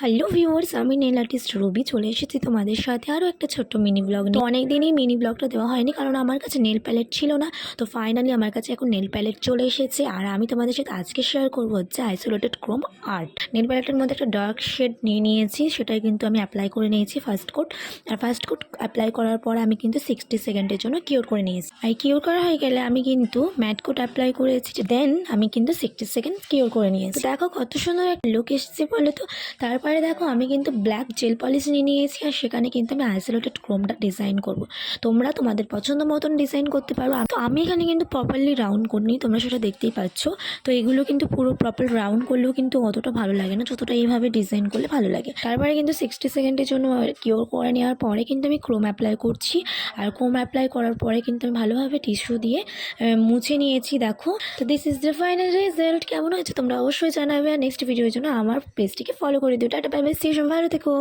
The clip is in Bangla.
হ্যালো ভিউয়ার্স, আমি নেল আর্টিস্ট রবি চলে এসেছি তোমাদের সাথে আরও একটা ছোট্ট মিনি ব্লগ নিয়ে। অনেক দিনই মিনি ব্লগটা দেওয়া হয়নি কারণ আমার কাছে নেল প্যালেট ছিল না। তো ফাইনালি আমার কাছে এখন নেল প্যালেট চলে এসেছে আর আমি তোমাদের সাথে আজকে শেয়ার করবো হচ্ছে আইসোলেটেড ক্রোম আর্ট। নেল প্যালেটের মধ্যে একটা ডার্ক শেড নিয়ে নিয়েছি, সেটাই কিন্তু আমি অ্যাপ্লাই করে নিয়েছি ফার্স্ট কোট। আর ফার্স্ট কোট অ্যাপ্লাই করার পর আমি কিন্তু 60 সেকেন্ডের জন্য কিওর করে নিয়েছি। আর কিওর করা হয়ে গেলে আমি কিন্তু ম্যাট কোট অ্যাপ্লাই করেছি, দেন আমি কিন্তু 60 সেকেন্ড কিওর করে নিয়েছি। দেখো কত সুন্দর একটা লুক এসেছে বলে তো। তারপরে দেখো আমি কিন্তু ব্ল্যাক জেল পলিশ নিয়ে নিয়েছি আর সেখানে কিন্তু আমি আইসোলেটেড ক্রোমটা ডিজাইন করব। তোমরা তোমাদের পছন্দ মতন ডিজাইন করতে পারো। তো আমি এখানে কিন্তু প্রপারলি রাউন্ড করিনি, তোমরা সেটা দেখতেই পাচ্ছ। তো এগুলো কিন্তু পুরো প্রপার রাউন্ড করলেও কিন্তু অতটা ভালো লাগে না যতটা এইভাবে ডিজাইন করলে ভালো লাগে। তারপরে কিন্তু 60 সেকেন্ডের জন্য কিওর করে নেওয়ার পরে কিন্তু আমি ক্রোম অ্যাপ্লাই করছি। আর ক্রোম অ্যাপ্লাই করার পরে কিন্তু আমি ভালোভাবে টিস্যু দিয়ে মুছে নিয়েছি। দেখো, তো this is the final result. কেমন হয়েছে তোমরা অবশ্যই জানাবে। আর নেক্সট ভিডিওর জন্য আমার পেজটিকে ফলো করে দিও। Tata, bye bye, see you, ভালো থেকো।